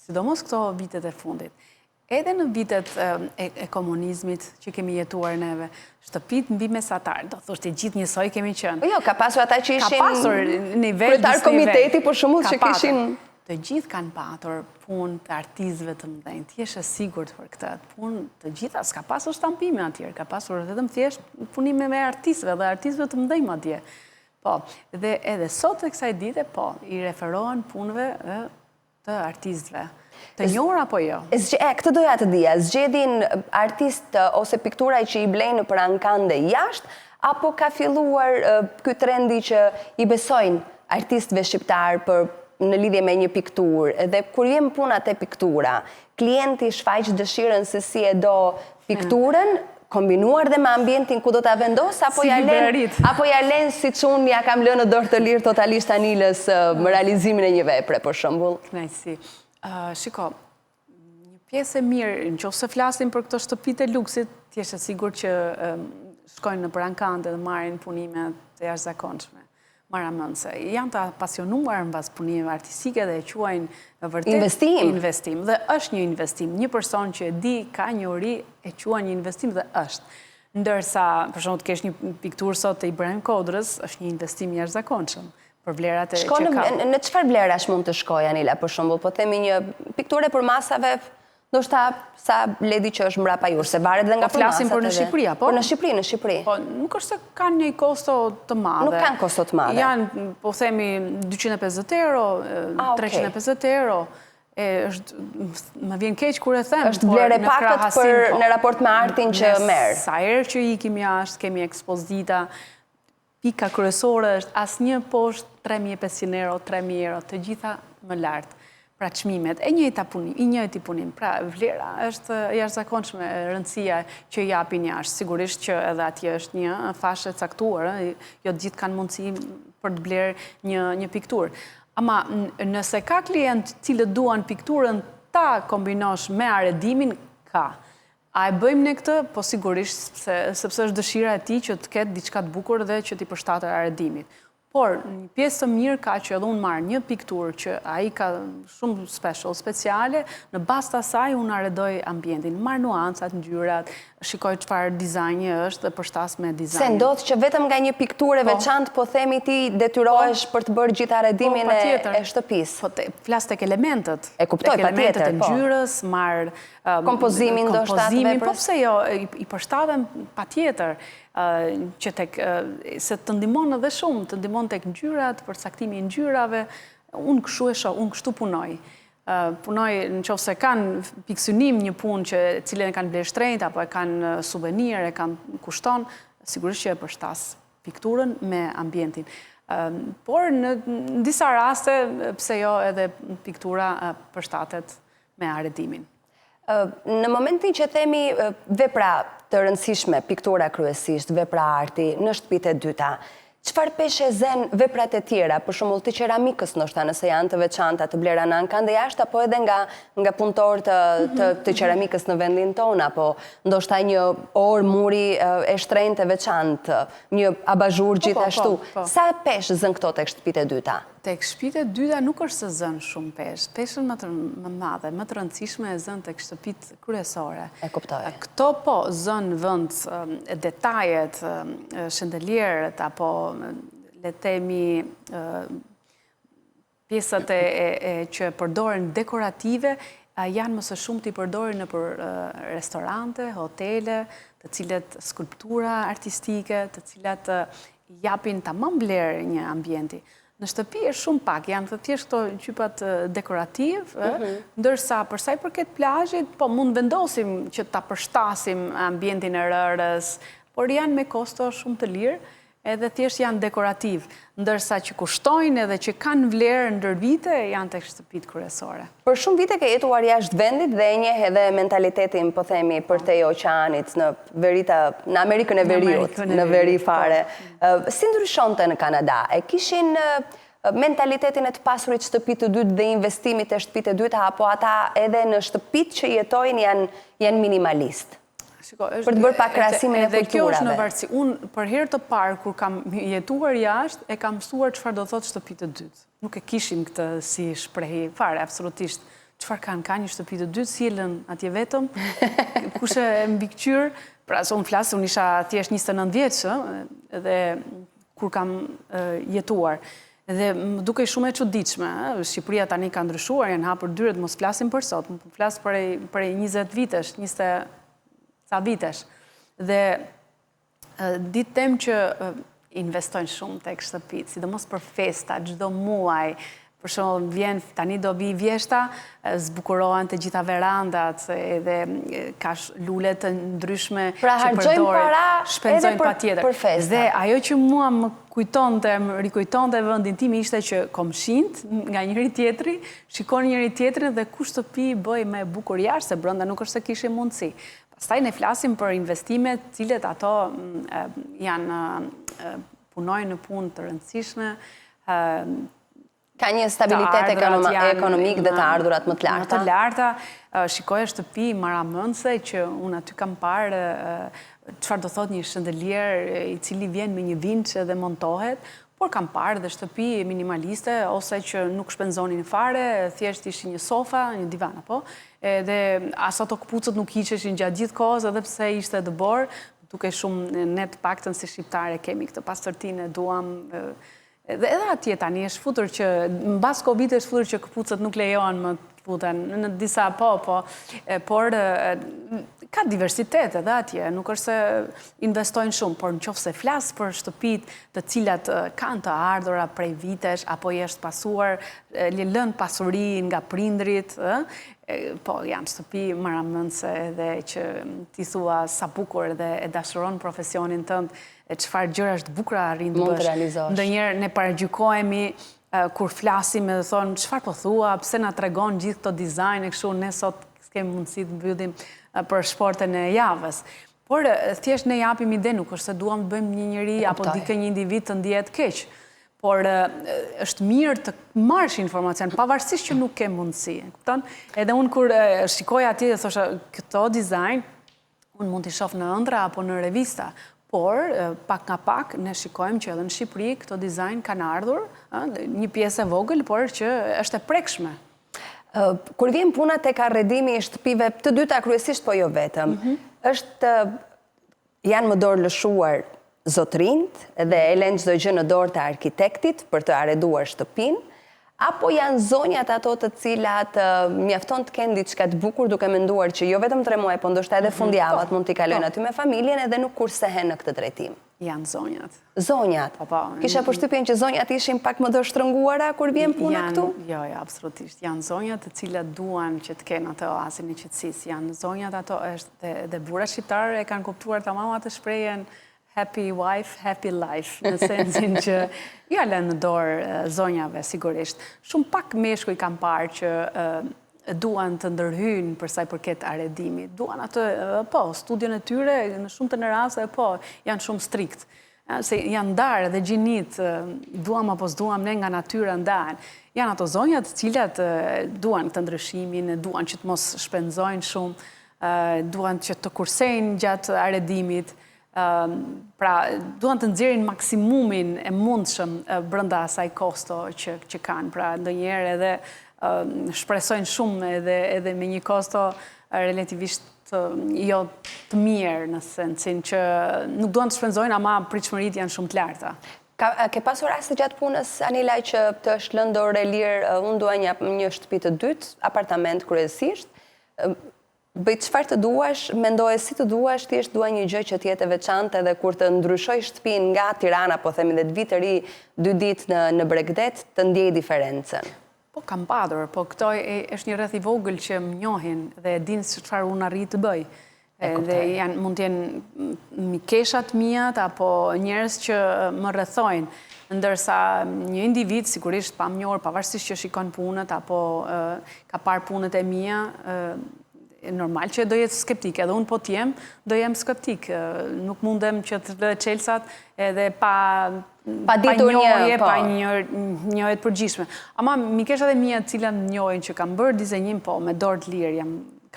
sidomos këto vitet e fundit. Edhe në vitet e komunizmit që kemi jetuar neve, shtëpit mbi mesatar, do thoshte gjithë njësoj kemi qenë. Jo, ka pasur ata që ishin... Ka pasur nivel... Kryetar komiteti, për shembull, që kishin... Të gjithë kanë patur punë të artistëve të mëdhenj, ti je sigurt për këtë. Punë të gjitha, s'ka pasur shtampime atje, ka pasur vetëm thjesht punime me artistëve dhe artistëve të mëdhenj madje. Po, dhe edhe sot e kësaj dite, po, i referohen punëve të artistëve. Të njohur apo jo? Këtë doja të dija, zgjedhin artist ose piktura që i blejnë për ankande jashtë, apo ka filluar ky trendi që i besojnë artistëve shqiptar në lidhje me një pikturë, dhe kur jem punat e piktura, klienti shfaq dëshirën se si e do pikturën, kombinuar dhe me ambientin ku do ta vendos, apo ja len siç unë ja kam lënë në dorë të lirë totalisht Anilës realizimin e një vepre, për shembull. Kënaqësi. Shiko, një pjesë e mirë, nëse flasim për këto shtëpitë e luksit, ti je sigurt që shkojnë në prankante dhe marrin punime të jashtëzakonshme. Maramënse. Janë të apasionuar në bazë punime artistike dhe e quajnë vërtet investim. Dhe është një investim. Një person që e di ka një uri e quajnë një investim dhe është. Ndërsa, për shembull, të kesh një pikturë sot të Ibrahim Kodrës, është një investim i jashtëzakonshëm për vlerat e që ka. Në çfarë vlerash mund të shkojë, Anila, për shembull, po themi një pikturë për masave, ndoshta sa ledi që është mbrapa jush, se varet dhe nga flasim për në Shqipëri, apo? Për në Shqipëri. Po, nuk është se kanë një kosto të madhe. Nuk kanë kosto të madhe. Janë, po themi, 250 euro, 350 euro. Më vjen keq kur e them. Është vlerë e pakët në raport me artin që merr. Sa herë që ikim jashtë, kemi ekspozita, pika kryesore është asnjë poshtë 3.500 euro, 3.000 euro, të gjitha më lartë. Pra çmimet, i njëjti punim. Pra vlera është jashtëzakonshme rëndësia që japin jashtë. Sigurisht që edhe atje është një fashë e caktuar, jo të gjithë kanë mundësi për të blerë një pikturë. Ama nëse ka klient cilët duan pikturën ta kombinosh me arredimin, ka. A e bëjmë ne këtë? Po sigurisht, sepse është dëshira e tij që të ketë diçka të bukur dhe që t'i përshtatet arredimit. Por, një pjesë të mirë ka që edhe unë marrë një pikturë që ai ka shumë speciale, në bazë të asaj unë arredoj ambientin, marrë nuancat, ngjyrat, shikoj çfarë dizajni është dhe përshtas me dizajnin. Se ndodh që vetëm nga një pikturë veçantë, po themi ti detyrohesh për të bërë gjithë arredimin e shtëpisë. Po, flas tek elementet. E kuptoj, patjetër, po. Elementet e ngjyrës, marr kompozimin ndoshta të veprës. Po pse jo, i përshtaten patjetër që se të ndihmon edhe shumë, të ndihmon tek ngjyrat, përcaktimi i ngjyrave. Unë kështu e shoh, unë kështu punoj. Punoj nëse kanë piksynim një punë që cilën e kanë blerë shtrenjtë apo e kanë suvenir, e kanë kushton, sigurisht që e përshtas pikturën me ambientin. Por në disa raste, pse jo edhe piktura përshtatet me arredimin. Në momentin që themi vepra të rëndësishme, piktura kryesisht, vepra arti, në shtëpitë e dyta, çfarë peshë e zen veprat e tjera, për shembull të qeramikës ndoshta nëse janë të veçanta, të blera në ankande jashtë, apo edhe nga punëtor të qeramikës në vendin tonë, apo ndoshta një orë muri e shtrenjtë e veçantë, një abazhur gjithashtu. Sa peshë zën këto tek shtëpitë e dyta? Tek shtëpitë e dyta nuk është se zën shumë peshë. Peshën më të madhe, më të rëndësishme e zën tek shtëpitë kryesore. E kuptoj. Këto po zën vend detajet, shendelierët apo le të themi pjesët që përdoren dekorative janë më së shumti përdoren nëpër restorante, hotele, të cilat skulptura artistike, të cilat japin tamam vlerë një ambienti. Në shtëpi është shumë pak, janë të thjesht këto gjypat dekorativ, ndërsa për sa i përket plazhit, po mund vendosim që ta përshtasim ambientin e rërës, por janë me kosto shumë të lirë, edhe thjesht janë dekorativ, ndërsa që kushtojnë edhe që kanë vlerë ndër vite janë tek shtëpitë kryesore. Për shumë vite ke jetuar jashtë vendit dhe e njeh edhe mentalitetin, po themi, për te oqeanit, në Amerikën e Veriut, në veri fare. Si ndryshonte në Kanada? E kishin mentalitetin e të pasurit shtëpitë të dytë dhe investimit e shtëpitë të dyta, apo ata edhe në shtëpitë që jetojnë janë minimalistë? Për të bërë pak krahasimin e kulturave. Dhe kjo është në varësi. Unë për herë të parë, kur kam jetuar jashtë, e kam mësuar çfarë do thotë shtëpi të dytë. Nuk e kishim këtë si shprehje fare, absolutisht. Çfarë ka një shtëpi të dytë, sjellën atje vetëm, kush e mbikëqyr, pra unë flas, unë isha thjesht 29 vjeç, dhe kur kam jetuar. Dhe më dukej shumë e çuditshme, Shqipëria tani ka ndryshuar, janë hapur dyert, mos flasim për sot, më flas për 20 vitesh, 20 sa vitesh. Dhe ditë tem që investojnë shumë tek shtëpitë, sidomos për festa, çdo muaj. Për shembull, vjen tani do vi vjeshta, zbukurohen të gjitha verandat, edhe ka lule të ndryshme pra që përdoren, shpenzojnë patjetër. Për festa. Dhe ajo që mua më rikujtonte vendin tim ishte që komshinët nga njëri tjetri, shikon njëri tjetrin dhe ku shtëpi bëj më e bukur jashtë, se brenda nuk është se kishim mundësi. Pastaj ne flasim për investimet, cilët ato punojnë në punë të rëndësishme. Ka një stabilitet ekonomik dhe të ardhurat më të larta. Më të larta, shikoja shtëpi maramëndse që unë aty kam parë çfarë do thotë një shëndelier i cili vjen me një vinçë dhe montohet, por kam parë dhe shtëpi minimaliste ose që nuk shpenzonin fare, thjesht ishin një sofa, një divan apo, dhe as ato këpucët nuk hiqeshin gjatë gjithë kohës, edhe pse ishte dëbor, duke shumë ne të paktën si shqiptare kemi këtë pastërtinë e duam. Dhe edhe atje tani është futur që mbas Covid është futur që këpucët nuk lejohen më të futen në disa por ka diversitet edhe atje, nuk është se investojnë shumë, por nëse flas për shtëpitë të cilat kanë të ardhura prej vitesh apo jeshtë pasuar, lënë pasuri nga prindrit, po janë shtëpi maramëndse edhe që ti thua sa bukur dhe e dashuron profesionin tënd, çfarë gjëra është bukura arrin të bësh. Ndonjëherë ne paragjykohemi kur flasim edhe thonë çfarë po thua, pse na tregon gjithë këto dizajn e kështu, ne sot s'kemi mundësi të mbyllim për shportën e javës. Por thjesht ne japim ide, nuk është se duam të bëjmë një njeri apo dikë një individ të ndihet keq. Por është mirë të marrësh informacion, pavarësisht që nuk ke mundësi. Kupton? Edhe unë kur shikoj atje dhe thosha këto dizajn unë mund t'i shoh në ëndra apo në revista, por pak nga pak ne shikojmë që edhe në Shqipëri këto dizajn kanë ardhur, një pjesë e vogël, por që është e prekshme. Kur vjen puna tek arredimi i shtëpive, të dyta kryesisht po jo vetëm, janë më dorë lëshuar zotrinjt dhe e lënë çdo gjë në dorë të arkitektit për të arreduar shtëpinë, apo janë zonjat ato të cilat mjafton të kenë diçka të bukur duke menduar që jo vetëm 3 muaj, po ndoshta edhe fundjavët mund t'i kalojnë aty me familjen edhe nuk kursehen në këtë drejtim. Janë zonjat. Zonjat. Kisha përshtypjen që zonjat ishin pak më të shtrënguara kur vjen puna këtu? Jo, absolutisht. Janë zonjat të cilat duan që të kenë atë oazin e qetësisë. Janë zonjat ato dhe burra shqiptarë e kanë kuptuar tamam atë shprehjen happy wife, happy life, në sensin që ja lënë në dorë zonjave, sigurisht. Shumë pak meshkuj kam parë që duan të ndërhyjnë për sa i përket arredimit. Duan atë, po, studion e tyre, në shumë të në raste, po, janë shumë strikt. Se janë ndarë dhe gjinit, duam apo s'duam ne nga natyra ndahen. Janë ato zonjat të cilat duan të ndryshimin, duan që të mos shpenzojnë shumë, duan që të kursejnë gjatë arredimit, pra duan të nxjerrin maksimumin e mundshëm brenda asaj kosto që kanë. Pra ndonjëherë edhe shpresojnë shumë edhe me një kosto relativisht jo të mirë, në sensin që nuk duan të shpenzojnë, ama pritshmëritë janë shumë të larta. Ke pasur raste gjatë punës, Anila, që të është lënë dorë e lirë, unë dua një shtëpi të dytë, apartament kryesisht, bëj çfarë të duash, mendoje si të duash, thjesht dua një gjë që të jetë e veçantë edhe kur të ndryshoj shtëpinë nga Tirana, po themi dhe të vit të ri 2 ditë në Bregdet, të ndjej diferencën. Po kam padur, po këto është një rreth i vogël që më njohin dhe e dinë se çfarë unë arrit të bëj. Dhe mund të jenë mikeshat mijat apo njerëz që më rrethojnë, ndërsa një individ sigurisht pa më njohur, pavarësisht që shikon punët apo ka parë punët e mia, normal që do jetë skeptik, edhe unë po t'jem, do jem skeptik. Nuk mundem që të lë çelësat edhe pa njohje, pa njohje të përgjithshme. Ama mikeshat e mia të cilat njohin që kam bërë dizenjim, po me dorë të lirë,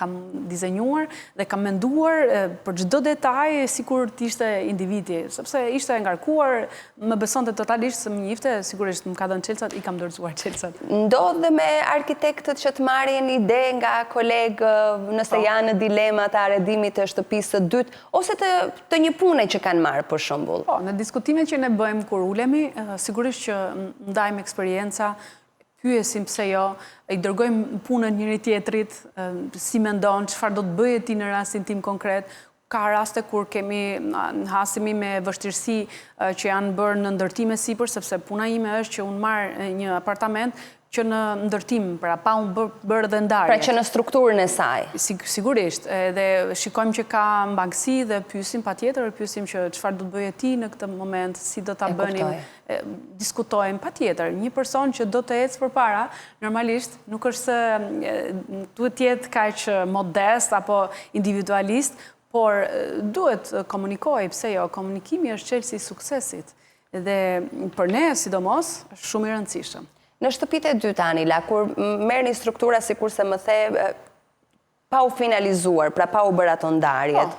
kam dizenjuar dhe kam menduar për çdo detaj sikur të ishte individi, sepse ishte ngarkuar, më besonte totalisht se më njifte, sigurisht më ka dhënë çelësat, i kam dorëzuar çelësat. Ndodh dhe me arkitektët që të marrin ide nga kolegë nëse janë në dilema të arredimit të shtëpisë së dytë, ose të një pune që kanë marrë për shembull. Po, në diskutimet që ne bëjmë kur ulemi, sigurisht që ndajmë eksperienca, pyesim pse jo, i dërgojmë punën njëri tjetrit, si mendon, çfarë do të bëje ti në rastin tim konkret. Ka raste kur hasemi me vështirësi që janë bërë në ndërtime sipër, sepse puna ime është që unë marr një apartament që në ndërtim, pra pa unë bërë dhe ndarje. Pra që në strukturën e saj. Sigurisht, dhe shikojmë që ka mbangësi dhe pyesim patjetër, pyesim që çfarë do të bëje ti në këtë moment, si do ta bënim, diskutojmë patjetër. Një person që do të ecë përpara, normalisht nuk është se duhet të jetë kaq modest apo individualist, por duhet komunikoj, pse jo, komunikimi është çelësi i suksesit. Dhe për ne, sidomos, është shumë i rëndësishëm. Në shtëpitë e dytë, Anila, kur merrni struktura sikur se më the pa u finalizuar, pra pa u bërë ato ndarjet,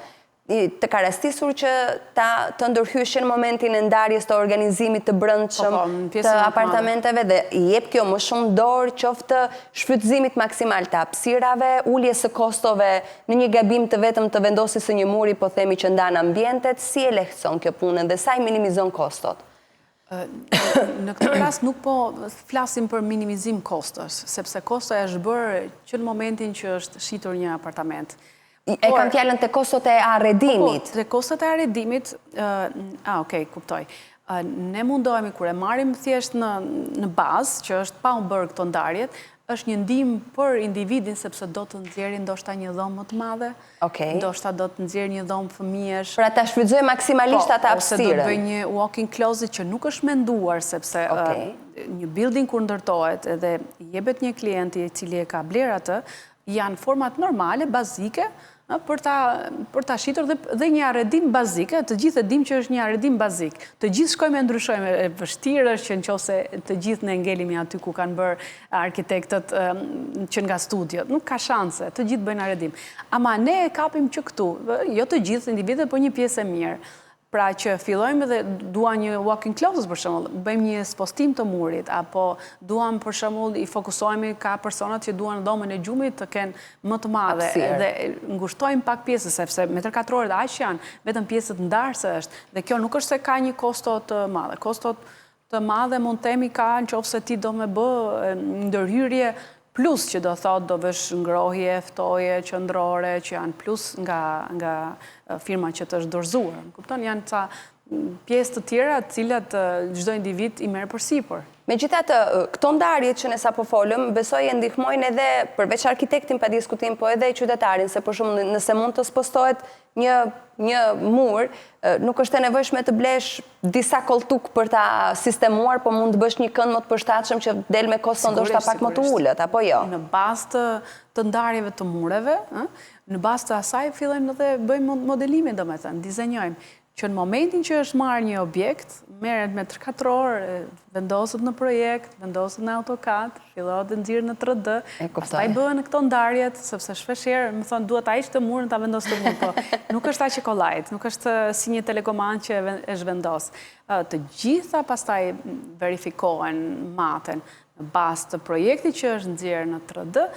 të ka rastisur që të ndërhyeshin momentin e ndarjes të organizimit të brendshëm të apartamenteve dhe i jep kjo më shumë dorë qoftë shfrytëzimit maksimal të hapësirave, uljes së kostove në një gabim të vetëm të vendosjes së një muri, po themi që ndan ambientet, si e lehtëson kjo punë dhe sa i minimizon kostot? Në këtë rast nuk po flasim për minimizim kostës, sepse kosta është bërë që në momentin që është shitur një apartament. E kam fjalën të kostot e arredimit. Të kostot e arredimit, okej, kuptoj. Ne mundohemi kur e marrim thjesht në bazë, që është pa u bërë këto ndarjet, është një ndihmë për individin, sepse do të nxjerrë ndoshta një dhomë më të madhe, ndoshta do të nxjerrë një dhomë fëmijësh. Pra ta shfrytëzoj maksimalisht atë hapësirën. Ose do të bëj një walk-in closet që nuk është menduar, sepse një building kur ndërtohet edhe jepet një klienti i cili e ka bler atë, janë format normale, bazike, për ta shitur dhe një arredim bazik. Të gjithë e dim që është një arredim bazik. Të gjithë shkojme e ndryshojme. E vështirë është që nëse të gjithë ne ngelimi aty ku kanë bërë arkitektët që nga studiot. Nuk ka shanse, të gjithë bëjnë arredim. Ama ne e kapim që këtu, jo të gjithë individet, po një pjesë e mirë. Pra që fillojmë dhe duam një walking closes për shembull, bëjmë një spostim të murit, apo duam për shembull i fokusohemi ka personat që duan dhomën e gjumit të kenë më të madhe dhe ngushtojmë pak pjesës, sepse metër katror dhe aq janë, vetëm pjesët ndarse është. Dhe kjo nuk është se ka një kosto të madhe. Kostot të madhe mund të themi ka nëse ti do me bë ndërhyrje plus që do thot do vesh ngrohje, ftoje, qendrore, që janë plus nga firma që të është dorëzuar. Kupton, janë ca pjesë të tjera të cilat çdo individ i merr përsipër. Megjithatë, këto ndarje që ne sapo folëm, besoj e ndihmojnë edhe përveç arkitektin pa diskutim, po edhe qytetarin, se për shembull nëse mund të spostohet një mur, nuk është e nevojshme të blesh disa koltuk për ta sistemuar, po mund të bësh një kënd më të përshtatshëm që del me kosto ndoshta pak më të ulët, apo jo? Në bazë të ndarjeve të mureve, në bazë të asaj fillojmë dhe bëjmë modelimin, domethënë, dizenjojmë që në momentin që është marrë një objekt, merret metër katror, vendoset në projekt, vendoset në AutoCAD, fillohet të nxirë në 3D, pastaj bëhen këto ndarjet, sepse shpeshherë më thonë duhet ta hiq të murin ta vendos të murin, po nuk është aq e kollajt, nuk është si një telekomand që e zhvendos. Të gjitha pastaj verifikohen, maten në bazë të projektit që është nxjerrë në 3D.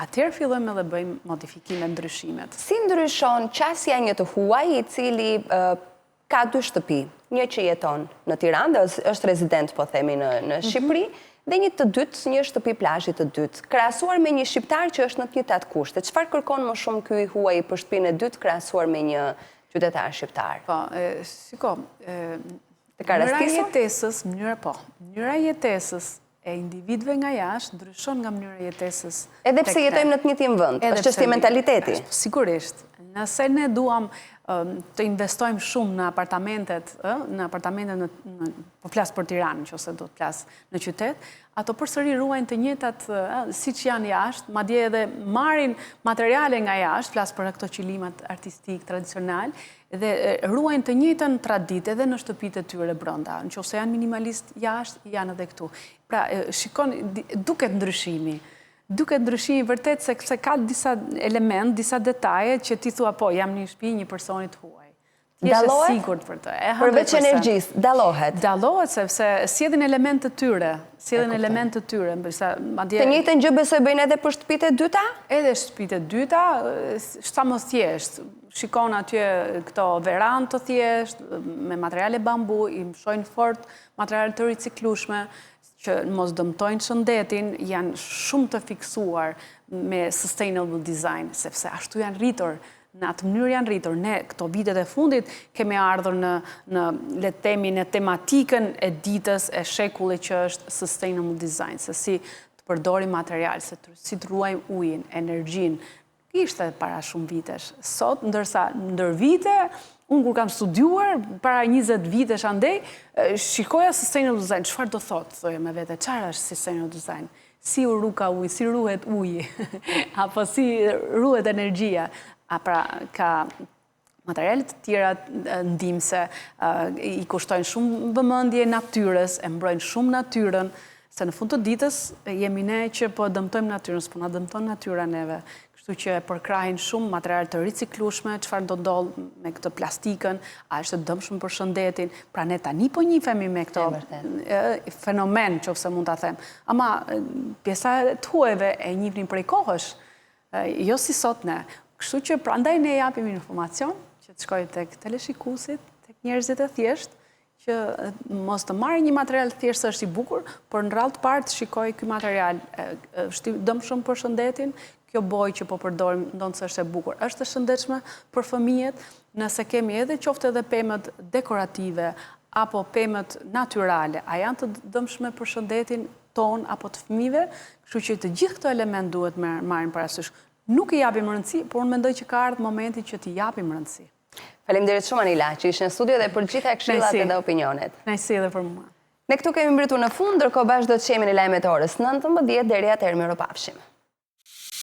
Atëherë fillojmë edhe bëjmë modifikime, ndryshimet. Si ndryshon qasja një të huaj i cili ka 2 shtëpi, një që jeton në Tiranë, dhe është rezident, po themi, në Shqipëri, dhe një të dytë, një shtëpi plazhi të dytë, krahasuar me një shqiptar që është në të njëjtat kushte. Çfarë kërkon më shumë ky huaj për shtëpinë e dytë krahasuar me një qytetar shqiptar? Po, shiko, mënyra jetesës e individëve nga jashtë ndryshon nga mënyra jetesës. Edhe pse jetojmë në të njëjtin vend, është çështje mentaliteti. Sigurisht. Nëse ne duam të investojmë shumë në apartamentet, po flas për Tiranë, nëse do të flas në qytet, ato përsëri ruajnë të njëjtat siç janë jashtë, madje edhe marrin materiale nga jashtë, flas për këto qilimat artistik tradicional, dhe ruajnë të njëjtën traditë edhe në shtëpitë e tyre brenda. Nëse janë minimalist jashtë, janë edhe këtu. Pra, shikon, duket ndryshimi. Duket ndryshimi vërtet se ka disa element, disa detaje që ti thua po, jam një shtëpi një personit huaj. Dallohet? Përveç energjisë, dallohet? Dallohet sepse sjellin elemente të tyre. Të njëjtën gjë besoj bëjnë edhe për shtëpitë e dyta? Edhe shtëpitë e dyta, sa më thjesht. Shikon atje këto verandë të thjesht, me materiale bambu, i mshojnë fort materiale të riciklueshme, që mos dëmtojnë shëndetin, janë shumë të fiksuar me sustainable design, sepse ashtu janë rritur, në atë mënyrë janë rritur. Ne, këto vitet e fundit, kemi ardhur në le të themi në tematikën e ditës e shekullit që është sustainable design, se si të përdorim material, si të ruajmë ujin, energjin, ishte para shumë vitesh. Sot, ndërsa ndër vite, unë kur kam studiuar, para 20 vitesh andej, shikoja sustainable design, çfarë do thotë, thoja me vete, çfarë është sustainable design? Si u ruka uji, si ruhet uji, apo si ruhet energjia. Pra, ka materialet të tjera ndihmëse, i kushtojnë shumë vëmendje natyrës, e mbrojnë shumë natyrën, se në fund të ditës jemi ne që po dëmtojmë natyrën, s'po na dëmton natyra neve. Kështu që përkrahin shumë materiale të riciklueshme, çfarë do ndodh me këtë plastikën, a është dëmshëm për shëndetin. Pra ne tani po njihemi me këto fenomen, nëse mund ta them. Ama pjesa e huajve e njihnin prej kohësh, jo si sot ne. Kështu që prandaj ne japim informacion që të shkojë tek teleshikuesit, tek njerëzit e thjeshtë, që mos të marrë një material thjesht është i bukur, por në radhë të parë të shikojë ky material është i dëmshëm për shëndetin, kjo bojë që po përdorim ndonë se është e bukur, është e shëndetshme për fëmijët, nëse kemi edhe qoftë edhe pemët dekorative apo pemët natyrale, a janë të dëmshme për shëndetin ton apo të fëmijëve, kështu që të gjithë këto element duhet marrin parasysh. Nuk i japim rëndësi, por unë mendoj që ka ardhur momenti që t'i japim rëndësi. Faleminderit shumë Anila, që ishë në studio dhe për gjitha këshillat edhe opinionet. Nëjsi edhe për mua. Ne këtu kemi mbritur në fund, ndërkohë bashkë do të qemi në lajmet orës 19 deri atëherë mirupafshim.